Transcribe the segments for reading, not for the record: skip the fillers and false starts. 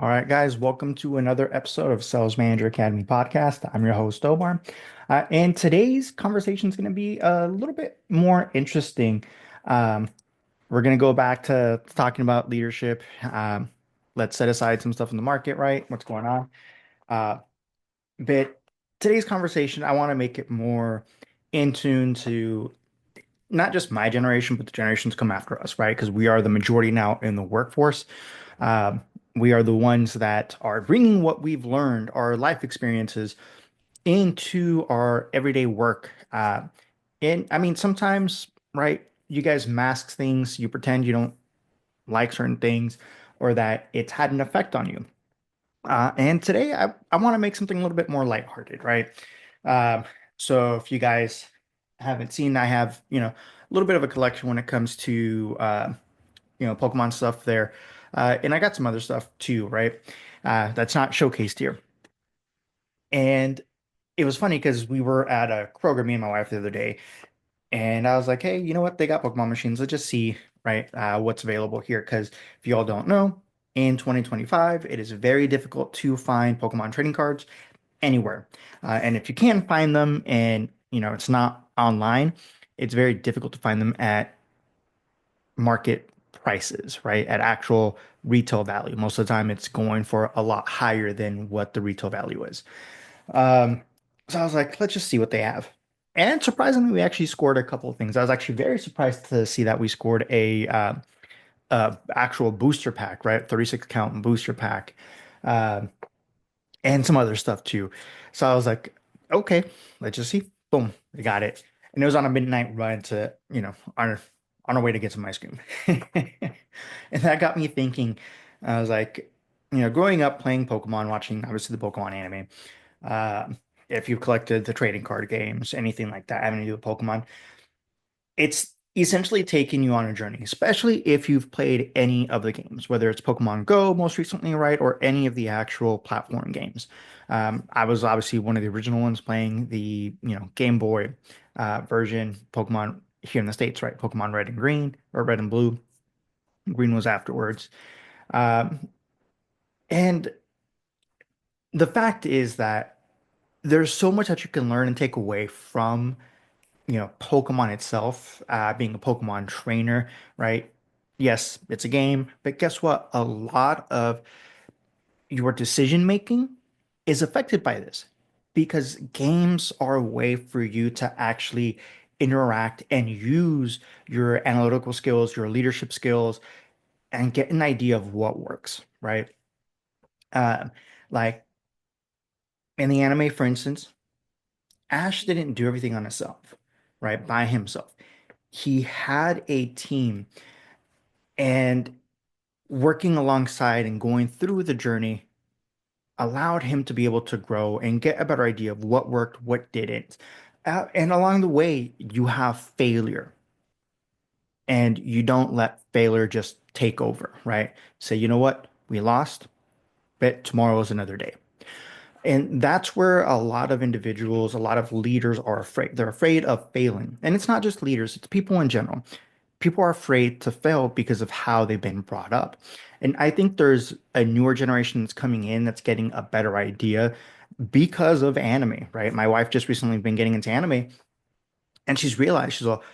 All right, guys, welcome to another episode of Sales Manager Academy podcast. I'm your host, Omar. And today's conversation is going to be a little bit more interesting. Um, we're going to go back to talking about leadership. Let's set aside some stuff in the market, right? What's going on? Uh, but today's conversation, I want to make it more in tune to not just my generation, but the generations come after us, right? Because we are the majority now in the workforce. Um, we are the ones that are bringing what we've learned, our life experiences, into our everyday work. And I mean, sometimes, right, you guys mask things, you pretend you don't like certain things or that it's had an effect on you. And today I want to make something a little bit more lighthearted, right? Um, so if you guys haven't seen, I have, a little bit of a collection when it comes to, Pokemon stuff there. And I got some other stuff too, right? That's not showcased here. And it was funny because we were at a Kroger, me and my wife, the other day, and I was like, hey, you know what? They got Pokemon machines. Let's just see, right, what's available here. Because if you all don't know, in 2025, it is very difficult to find Pokemon trading cards anywhere. And if you can find them and, it's not online, it's very difficult to find them at market prices, right? At actual retail value. Most of the time, it's going for a lot higher than what the retail value is. Um, so I was like, let's just see what they have. And surprisingly, we actually scored a couple of things. I was actually very surprised to see that we scored a actual booster pack, right? 36 count booster pack, um, and some other stuff too. So I was like, okay, let's just see. Boom, we got it. And it was on a midnight run to, on our way to get some ice cream. And that got me thinking. I was like, growing up playing Pokemon, watching obviously the Pokemon anime. Uh, if you've collected the trading card games, anything like that, having to do with Pokemon, it's essentially taking you on a journey, especially if you've played any of the games, whether it's Pokemon Go most recently, right, or any of the actual platform games. I was obviously one of the original ones playing the, Game Boy version, Pokemon here in the States, right? Pokemon Red and Green or Red and Blue. Green was afterwards. Um, and the fact is that there's so much that you can learn and take away from Pokemon itself, being a Pokemon trainer, right? Yes, it's a game, but guess what? A lot of your decision making is affected by this because games are a way for you to actually interact and use your analytical skills, your leadership skills, and get an idea of what works, right? Um, like in the anime, for instance, Ash didn't do everything on himself, right? By himself. He had a team and working alongside and going through the journey allowed him to be able to grow and get a better idea of what worked, what didn't. And along the way, you have failure and you don't let failure just take over, right? Say, you know what? We lost, but tomorrow is another day. And that's where a lot of individuals, a lot of leaders are afraid. They're afraid of failing. And it's not just leaders, it's people in general. People are afraid to fail because of how they've been brought up. And I think there's a newer generation that's coming in that's getting a better idea because of anime, right? My wife just recently been getting into anime and she's realized she's well,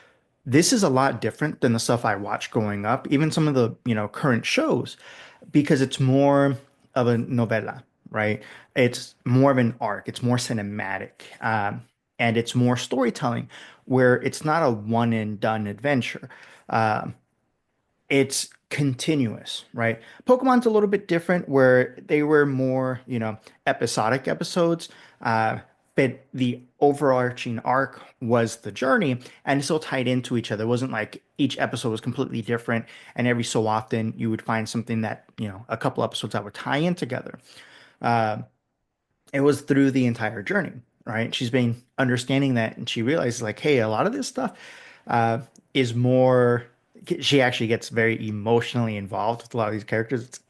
this is a lot different than the stuff I watched growing up, even some of the, current shows, because it's more of a novella, right? It's more of an arc, it's more cinematic, and it's more storytelling where it's not a one and done adventure. Um, it's continuous, right? Pokemon's a little bit different where they were more, episodic episodes, but the overarching arc was the journey and it still tied into each other. It wasn't like each episode was completely different and every so often you would find something that, a couple episodes that would tie in together. Uh, it was through the entire journey, right? She's been understanding that and she realizes like, hey, a lot of this stuff uh, is more. She actually gets very emotionally involved with a lot of these characters. It's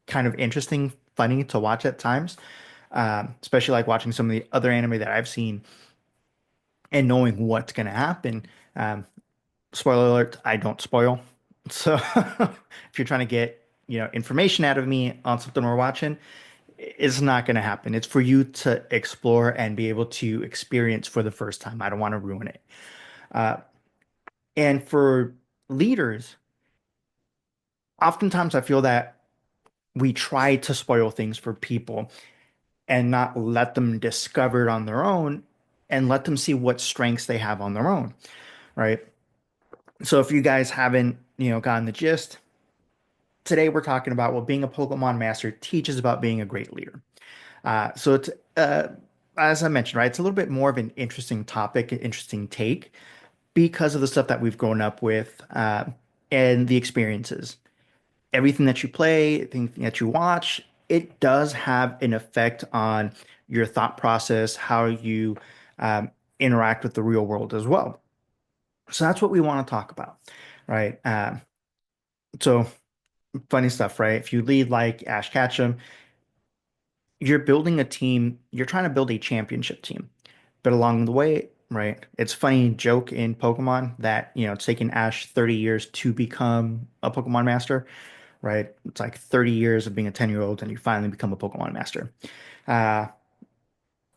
kind of interesting, funny to watch at times, especially like watching some of the other anime that I've seen and knowing what's going to happen. Um, Spoiler alert, I don't spoil. So if you're trying to get information out of me on something we're watching, it's not going to happen. It's for you to explore and be able to experience for the first time. I don't want to ruin it. Uh, and for leaders, oftentimes I feel that we try to spoil things for people and not let them discover it on their own and let them see what strengths they have on their own, right? So if you guys haven't, gotten the gist, today we're talking about what being a Pokemon master teaches about being a great leader. So it's as I mentioned, right? It's a little bit more of an interesting topic, an interesting take because of the stuff that we've grown up with and the experiences. Everything that you play, everything that you watch, it does have an effect on your thought process, how you um, interact with the real world as well. So that's what we want to talk about, right? So funny stuff, right? If you lead like Ash Ketchum, you're building a team, you're trying to build a championship team. But along the way, right, it's funny joke in Pokemon that, it's taken Ash 30 years to become a Pokemon master, right? It's like 30 years of being a 10-year-old and you finally become a Pokemon master. Uh,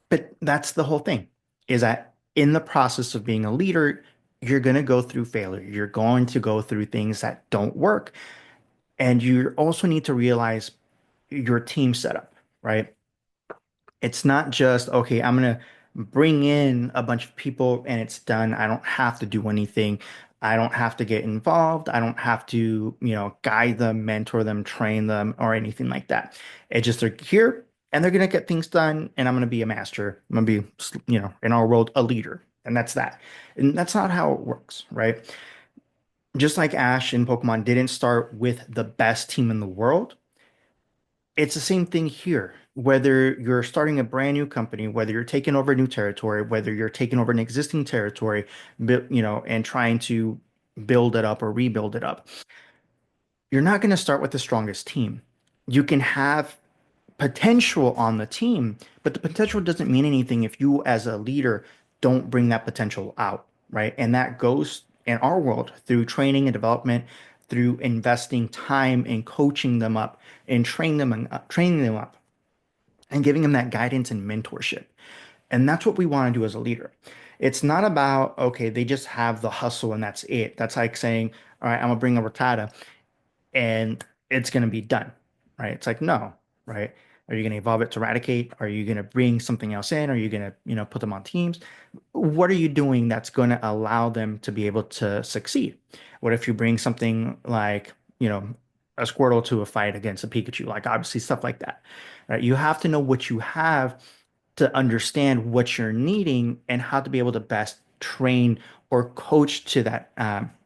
but that's the whole thing, is that in the process of being a leader, you're going to go through failure. You're going to go through things that don't work. And you also need to realize your team setup, right? It's not just, okay, I'm gonna bring in a bunch of people and it's done. I don't have to do anything. I don't have to get involved. I don't have to, guide them, mentor them, train them, or anything like that. It's just they're here and they're gonna get things done, and I'm gonna be a master. I'm gonna be, in our world, a leader. And that's that. And that's not how it works, right? Just like Ash in Pokemon didn't start with the best team in the world, it's the same thing here. Whether you're starting a brand new company, whether you're taking over a new territory, whether you're taking over an existing territory, and trying to build it up or rebuild it up, you're not going to start with the strongest team. You can have potential on the team, but the potential doesn't mean anything if you, as a leader, don't bring that potential out, right? And that goes in our world through training and development, through investing time and coaching them up and training them up and giving them that guidance and mentorship. And that's what we want to do as a leader. It's not about, okay, they just have the hustle and that's it. That's like saying, all right, I'm gonna bring a Rattata and it's going to be done, right? It's like, no, right? Are you going to evolve it to eradicate? Are you going to bring something else in? Are you going to, put them on teams? What are you doing that's going to allow them to be able to succeed? What if you bring something like, a Squirtle to a fight against a Pikachu? Like obviously stuff like that, right? You have to know what you have to understand what you're needing and how to be able to best train or coach to that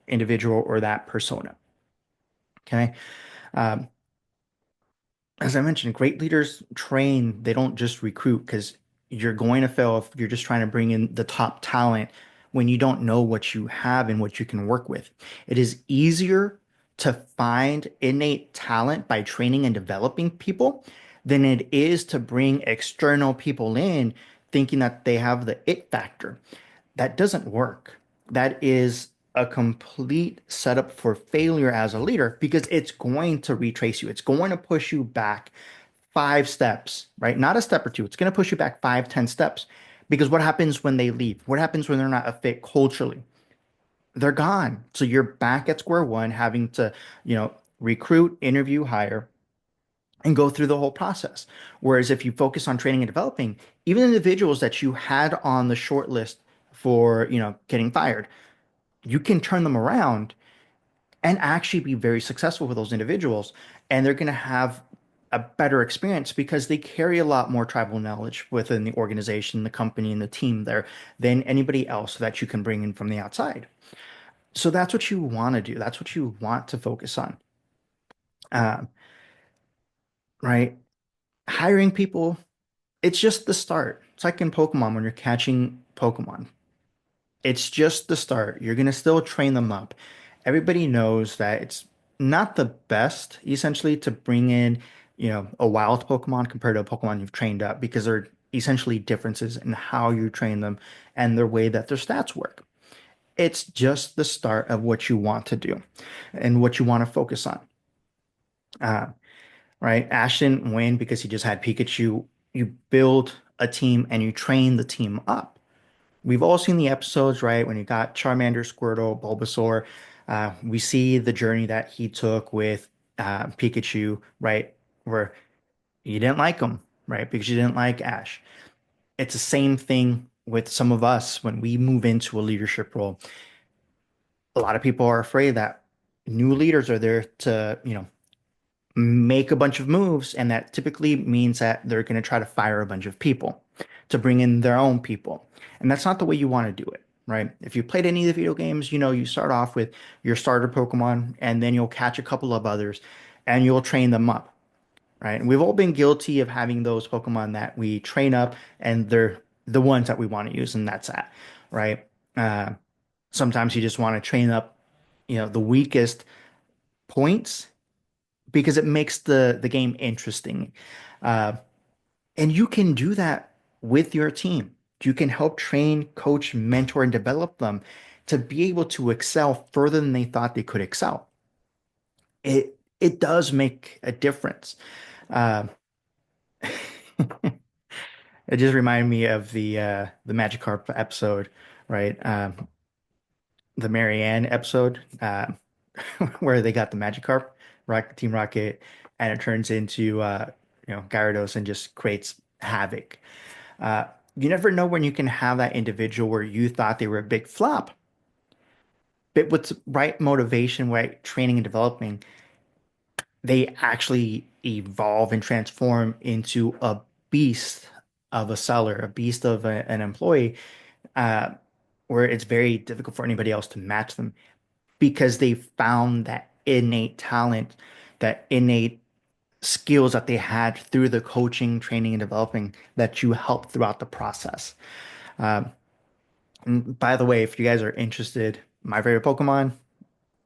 individual or that persona. Okay. Um, as I mentioned, great leaders train, they don't just recruit because you're going to fail if you're just trying to bring in the top talent when you don't know what you have and what you can work with. It is easier to find innate talent by training and developing people than it is to bring external people in thinking that they have the it factor. That doesn't work. That is a complete setup for failure as a leader because it's going to retrace you. It's going to push you back 5 steps, right? Not a step or two. It's going to push you back 5, 10 steps. Because what happens when they leave? What happens when they're not a fit culturally? They're gone. So you're back at square one, having to, recruit, interview, hire, and go through the whole process. Whereas if you focus on training and developing, even individuals that you had on the short list for, getting fired, you can turn them around and actually be very successful with those individuals. And they're going to have a better experience because they carry a lot more tribal knowledge within the organization, the company, and the team there than anybody else that you can bring in from the outside. So that's what you want to do. That's what you want to focus on. Um, right? Hiring people, it's just the start. It's like in Pokemon when you're catching Pokemon. It's just the start. You're going to still train them up. Everybody knows that it's not the best, essentially, to bring in, a wild Pokemon compared to a Pokemon you've trained up because there are essentially differences in how you train them and the way that their stats work. It's just the start of what you want to do and what you want to focus on. Uh, right? Ash didn't win because he just had Pikachu. You build a team and you train the team up. We've all seen the episodes, right? When you got Charmander, Squirtle, Bulbasaur, we see the journey that he took with Pikachu, right? Where you didn't like him, right? Because you didn't like Ash. It's the same thing with some of us when we move into a leadership role. A lot of people are afraid that new leaders are there to, make a bunch of moves, and that typically means that they're going to try to fire a bunch of people to bring in their own people. And that's not the way you want to do it, right? If you played any of the video games, you start off with your starter Pokemon, and then you'll catch a couple of others and you'll train them up, right? And we've all been guilty of having those Pokemon that we train up and they're the ones that we want to use, and that's that, right? Uh, Sometimes you just want to train up, the weakest points because it makes the game interesting. Uh, and you can do that with your team. You can help train, coach, mentor, and develop them to be able to excel further than they thought they could excel. It does make a difference. Uh, it just reminded me of the Magikarp episode, right? The Marianne episode, where they got the Magikarp, Team Rocket, and it turns into Gyarados and just creates havoc. Uh, you never know when you can have that individual where you thought they were a big flop, but with the right motivation, right training and developing, they actually evolve and transform into a beast of a seller, a beast of an employee, uh, where it's very difficult for anybody else to match them because they found that innate talent, that innate skills that they had through the coaching, training, and developing that you helped throughout the process. Um, and by the way, if you guys are interested, my favorite Pokemon,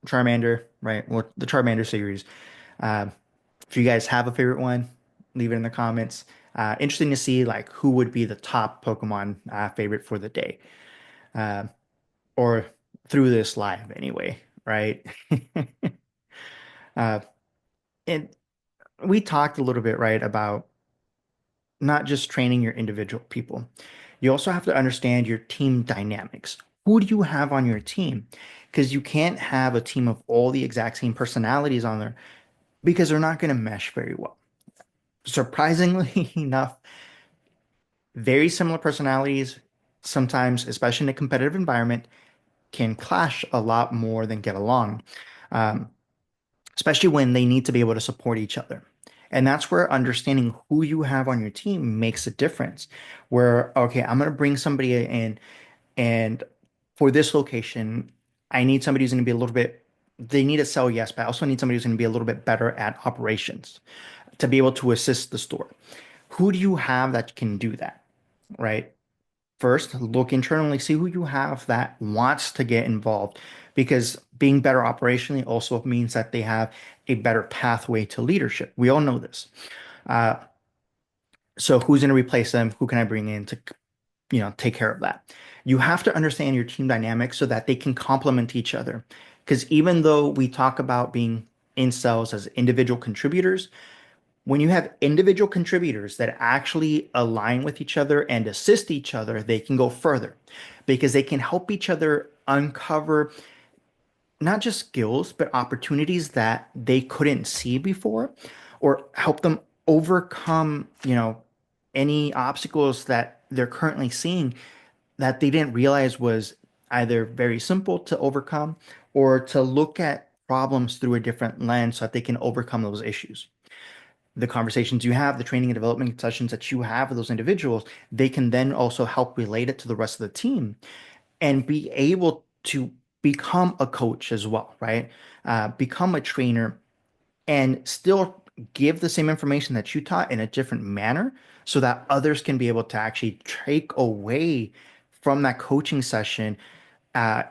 Charmander, right? Well, the Charmander series. Um, if you guys have a favorite one, leave it in the comments. Interesting to see like who would be the top Pokemon favorite for the day, uh, or through this live anyway, right? Uh, and we talked a little bit, right, about not just training your individual people. You also have to understand your team dynamics. Who do you have on your team? Because you can't have a team of all the exact same personalities on there because they're not going to mesh very well. Surprisingly enough, very similar personalities, sometimes, especially in a competitive environment, can clash a lot more than get along. Um, Especially when they need to be able to support each other. And that's where understanding who you have on your team makes a difference. Where, okay, I'm going to bring somebody in, and for this location, I need somebody who's going to be a little bit, they need to sell, yes, but I also need somebody who's going to be a little bit better at operations to be able to assist the store. Who do you have that can do that, right? First, look internally, see who you have that wants to get involved because being better operationally also means that they have a better pathway to leadership. We all know this. Uh, so who's going to replace them? Who can I bring in to, take care of that? You have to understand your team dynamics so that they can complement each other. Because even though we talk about being in cells as individual contributors, when you have individual contributors that actually align with each other and assist each other, they can go further because they can help each other uncover not just skills, but opportunities that they couldn't see before, or help them overcome, any obstacles that they're currently seeing that they didn't realize was either very simple to overcome or to look at problems through a different lens so that they can overcome those issues. The conversations you have, the training and development sessions that you have with those individuals, they can then also help relate it to the rest of the team and be able to become a coach as well, right? Become a trainer and still give the same information that you taught in a different manner so that others can be able to actually take away from that coaching session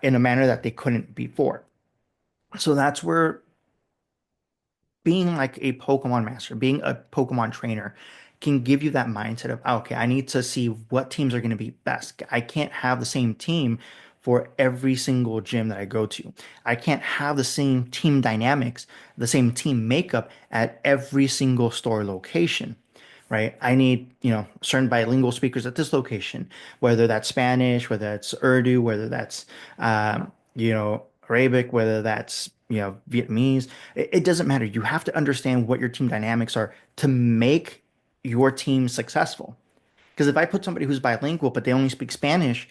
in a manner that they couldn't before. So that's where being like a Pokemon master, being a Pokemon trainer can give you that mindset of, okay, I need to see what teams are going to be best. I can't have the same team for every single gym that I go to. I can't have the same team dynamics, the same team makeup at every single store location, right? I need, certain bilingual speakers at this location, whether that's Spanish, whether that's Urdu, whether that's, Arabic, whether that's, Vietnamese. It doesn't matter. You have to understand what your team dynamics are to make your team successful. Because if I put somebody who's bilingual, but they only speak Spanish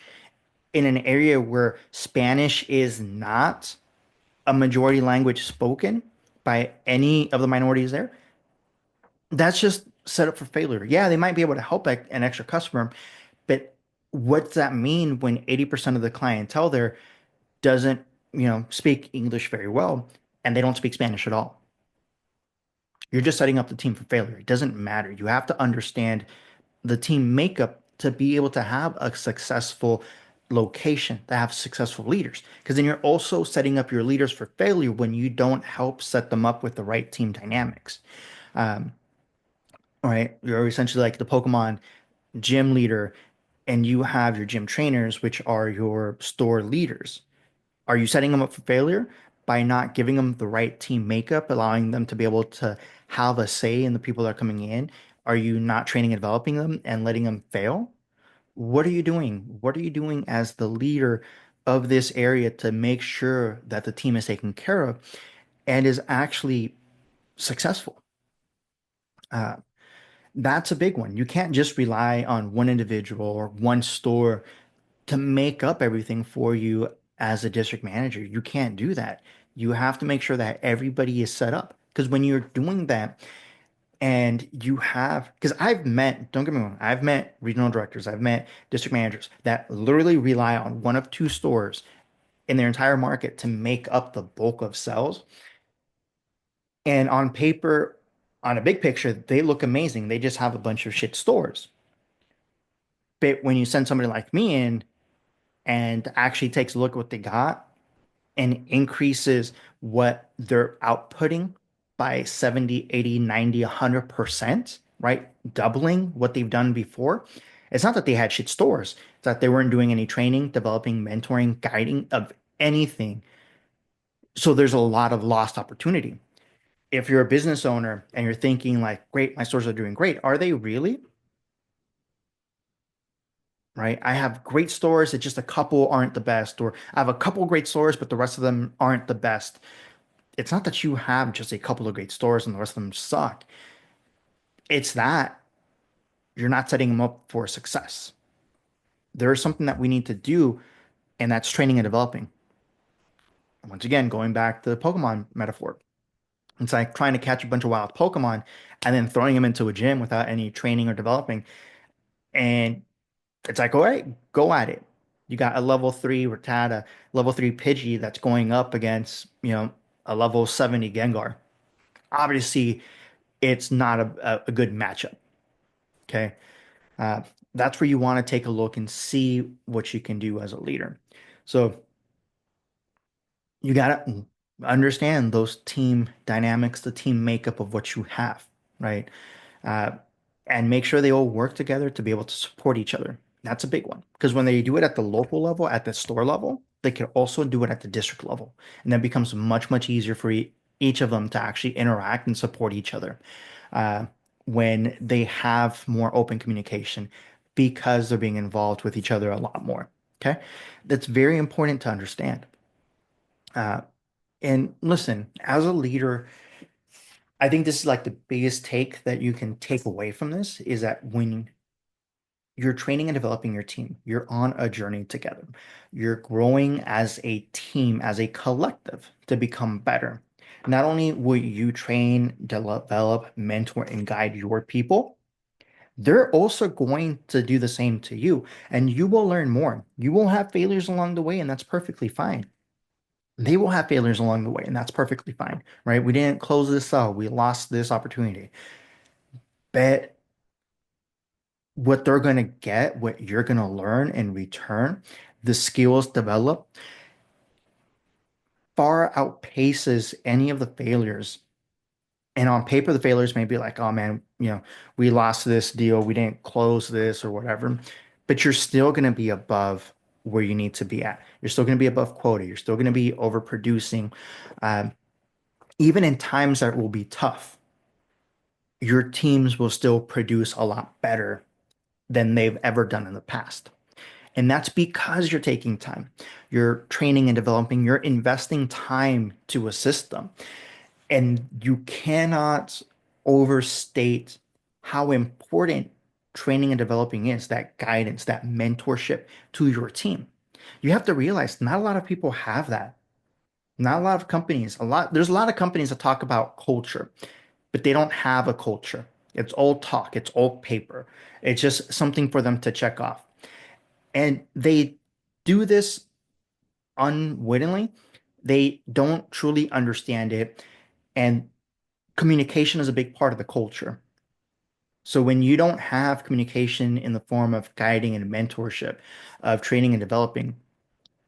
in an area where Spanish is not a majority language spoken by any of the minorities there, that's just set up for failure. Yeah, they might be able to help an extra customer, but what's that mean when 80% of the clientele there doesn't, speak English very well and they don't speak Spanish at all? You're just setting up the team for failure. It doesn't matter. You have to understand the team makeup to be able to have a successful location, to have successful leaders. Because then you're also setting up your leaders for failure when you don't help set them up with the right team dynamics. Um, all right, you're essentially like the Pokemon gym leader, and you have your gym trainers, which are your store leaders. Are you setting them up for failure by not giving them the right team makeup, allowing them to be able to have a say in the people that are coming in? Are you not training and developing them and letting them fail? What are you doing? What are you doing as the leader of this area to make sure that the team is taken care of and is actually successful? Uh, that's a big one. You can't just rely on one individual or one store to make up everything for you as a district manager. You can't do that. You have to make sure that everybody is set up. Because when you're doing that, and you have, because don't get me wrong, I've met regional directors, I've met district managers that literally rely on one of two stores in their entire market to make up the bulk of sales. And on paper, on a big picture, they look amazing. They just have a bunch of shit stores. But when you send somebody like me in and actually takes a look at what they got and increases what they're outputting by 70, 80, 90, 100%, right? Doubling what they've done before. It's not that they had shit stores, it's that they weren't doing any training, developing, mentoring, guiding of anything. So there's a lot of lost opportunity. If you're a business owner and you're thinking like, great, my stores are doing great, are they really? Right? I have great stores, it's just a couple aren't the best, or I have a couple great stores, but the rest of them aren't the best. It's not that you have just a couple of great stores and the rest of them suck. It's that you're not setting them up for success. There is something that we need to do, and that's training and developing. Once again, going back to the Pokemon metaphor, it's like trying to catch a bunch of wild Pokemon and then throwing them into a gym without any training or developing. And it's like, all right, go at it. You got a level three Rattata, level three Pidgey that's going up against, a level 70 Gengar. Obviously, it's not a good matchup. Okay. Uh, that's where you want to take a look and see what you can do as a leader. So you got to understand those team dynamics, the team makeup of what you have, right? Uh, and make sure they all work together to be able to support each other. That's a big one because when they do it at the local level, at the store level, they can also do it at the district level. And that becomes much, much easier for each of them to actually interact and support each other uh, when they have more open communication because they're being involved with each other a lot more. Okay. That's very important to understand. Uh, and listen, as a leader, I think this is like the biggest take that you can take away from this is that when you're training and developing your team, you're on a journey together. You're growing as a team, as a collective to become better. Not only will you train, develop, mentor, and guide your people, they're also going to do the same to you, and you will learn more. You will have failures along the way, and that's perfectly fine. They will have failures along the way, and that's perfectly fine, right? We didn't close this out. We lost this opportunity. But what they're going to get, what you're going to learn in return, the skills developed far outpaces any of the failures. And on paper, the failures may be like, oh man, we lost this deal, we didn't close this or whatever, but you're still going to be above where you need to be at. You're still going to be above quota. You're still going to be overproducing. Um, Even in times that will be tough, your teams will still produce a lot better than they've ever done in the past. And that's because you're taking time. You're training and developing, you're investing time to assist them. And you cannot overstate how important training and developing is, that guidance, that mentorship to your team. You have to realize not a lot of people have that. Not a lot of companies, there's a lot of companies that talk about culture, but they don't have a culture. It's all talk, it's all paper. It's just something for them to check off. And they do this unwittingly. They don't truly understand it. And communication is a big part of the culture. So when you don't have communication in the form of guiding and mentorship, of training and developing,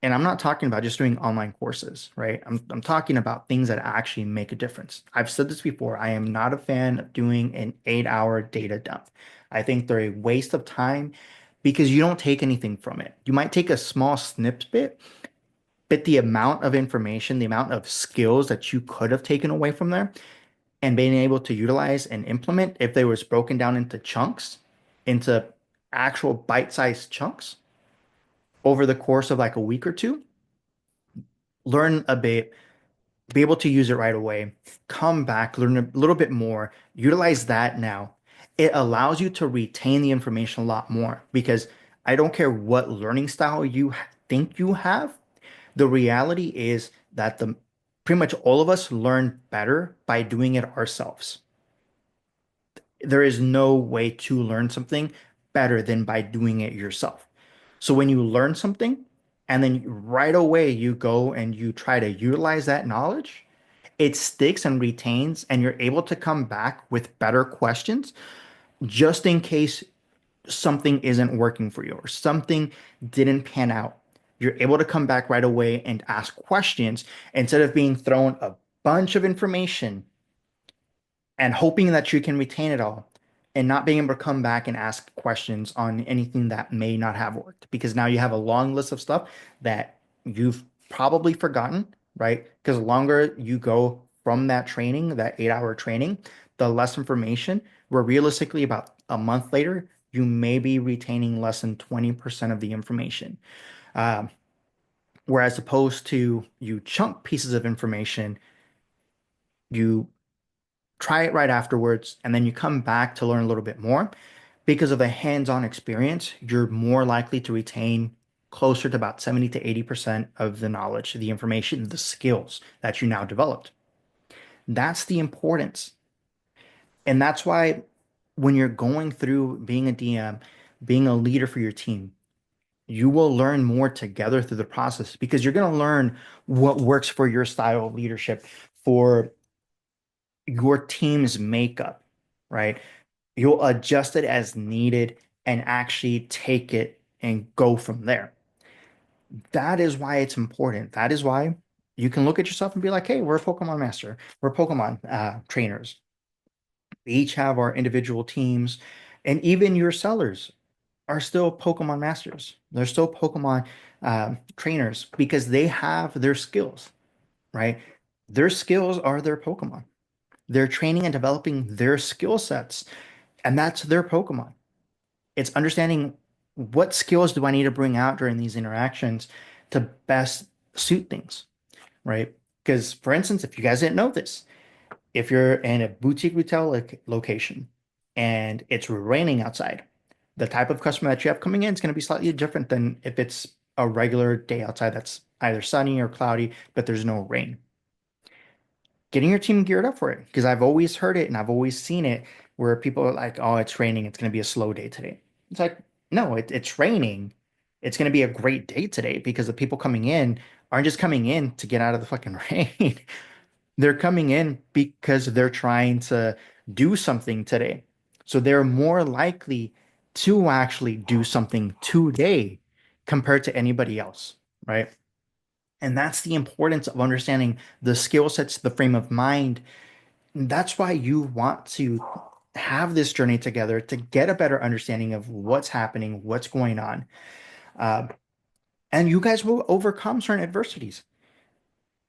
and I'm not talking about just doing online courses, right? I'm talking about things that actually make a difference. I've said this before. I am not a fan of doing an 8-hour data dump. I think they're a waste of time because you don't take anything from it. You might take a small snippet, but the amount of information, the amount of skills that you could have taken away from there and being able to utilize and implement if they was broken down into chunks, into actual bite-sized chunks over the course of like a week or two, learn a bit, be able to use it right away, come back, learn a little bit more, utilize that now. It allows you to retain the information a lot more because I don't care what learning style you think you have. The reality is that the pretty much all of us learn better by doing it ourselves. There is no way to learn something better than by doing it yourself. So when you learn something and then right away you go and you try to utilize that knowledge, it sticks and retains, and you're able to come back with better questions just in case something isn't working for you or something didn't pan out. You're able to come back right away and ask questions instead of being thrown a bunch of information and hoping that you can retain it all and not being able to come back and ask questions on anything that may not have worked because now you have a long list of stuff that you've probably forgotten, right? Because the longer you go from that training, that 8-hour training, the less information, where realistically about a month later, you may be retaining less than 20% of the information. Um, Whereas opposed to you chunk pieces of information, you try it right afterwards, and then you come back to learn a little bit more. Because of a hands-on experience, you're more likely to retain closer to about 70 to 80% of the knowledge, the information, the skills that you now developed. That's the importance. And that's why when you're going through being a DM, being a leader for your team, you will learn more together through the process because you're going to learn what works for your style of leadership, for your team's makeup, right? You'll adjust it as needed and actually take it and go from there. That is why it's important. That is why you can look at yourself and be like, hey, we're a Pokemon master. We're Pokemon trainers. We each have our individual teams. And even your sellers are still Pokemon masters. They're still Pokemon trainers because they have their skills, right? Their skills are their Pokemon. They're training and developing their skill sets, and that's their Pokemon. It's understanding what skills do I need to bring out during these interactions to best suit things, right? Because, for instance, if you guys didn't know this, if you're in a boutique retail location and it's raining outside, the type of customer that you have coming in is going to be slightly different than if it's a regular day outside that's either sunny or cloudy, but there's no rain. Getting your team geared up for it, because I've always heard it and I've always seen it where people are like, oh, it's raining. It's going to be a slow day today. It's like, no, it's raining. It's going to be a great day today because the people coming in aren't just coming in to get out of the fucking rain. They're coming in because they're trying to do something today. So they're more likely to actually do something today compared to anybody else, right? And that's the importance of understanding the skill sets, the frame of mind. And that's why you want to have this journey together to get a better understanding of what's happening, what's going on. Uh, And you guys will overcome certain adversities.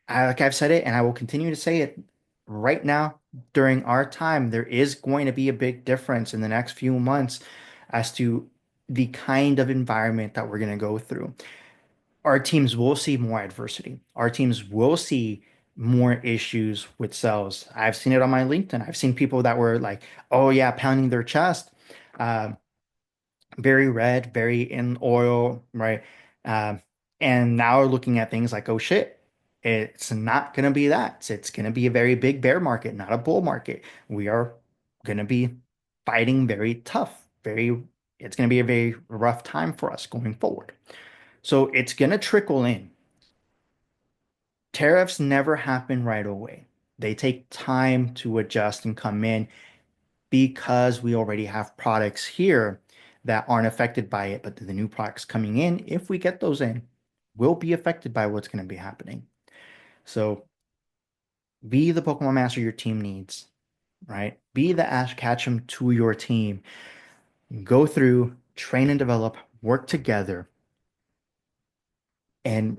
Like I've said it, and I will continue to say it right now during our time, there is going to be a big difference in the next few months as to the kind of environment that we're going to go through. Our teams will see more adversity. Our teams will see more issues with sales. I've seen it on my LinkedIn. I've seen people that were like, oh, yeah, pounding their chest. Uh, very red, very in oil, right? Um, and now we're looking at things like, oh shit, it's not going to be that. It's going to be a very big bear market, not a bull market. We are going to be fighting very tough, it's going to be a very rough time for us going forward. So it's going to trickle in. Tariffs never happen right away. They take time to adjust and come in because we already have products here that aren't affected by it, but the new products coming in, if we get those in, will be affected by what's going to be happening. So be the Pokemon Master your team needs, right? Be the Ash Ketchum to your team. Go through, train and develop, work together, and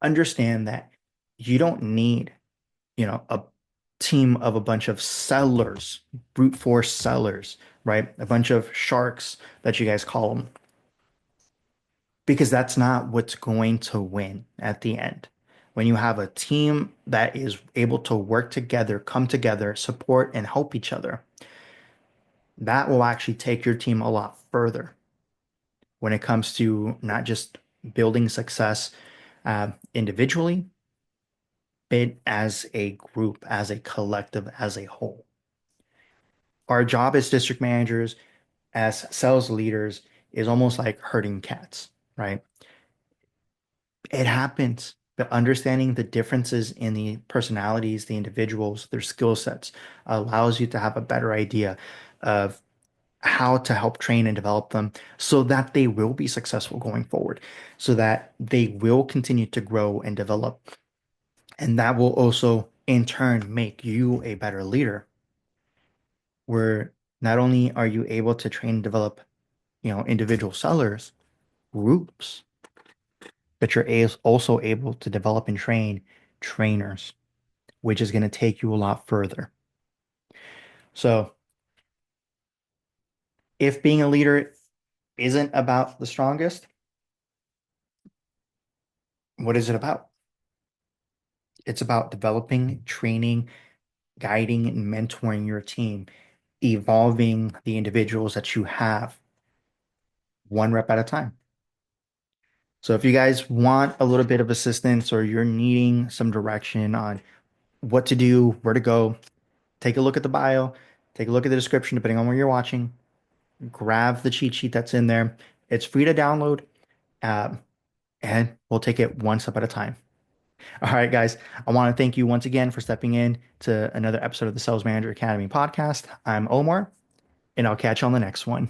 understand that you don't need, a team of a bunch of sellers, brute force sellers, right? A bunch of sharks that you guys call them, because that's not what's going to win at the end. When you have a team that is able to work together, come together, support, and help each other, that will actually take your team a lot further when it comes to not just building success individually, but as a group, as a collective, as a whole. Our job as district managers, as sales leaders, is almost like herding cats, right? It happens, but understanding the differences in the personalities, the individuals, their skill sets allows you to have a better idea of how to help train and develop them so that they will be successful going forward, so that they will continue to grow and develop. And that will also, in turn, make you a better leader, where not only are you able to train and develop, individual sellers, groups, but you're also able to develop and train trainers, which is going to take you a lot further. So, if being a leader isn't about the strongest, what is it about? It's about developing, training, guiding, and mentoring your team, evolving the individuals that you have one rep at a time. So, if you guys want a little bit of assistance or you're needing some direction on what to do, where to go, take a look at the bio, take a look at the description, depending on where you're watching. Grab the cheat sheet that's in there. It's free to download, uh, and we'll take it one step at a time. All right, guys. I want to thank you once again for stepping in to another episode of the Sales Manager Academy podcast. I'm Omar, and I'll catch you on the next one.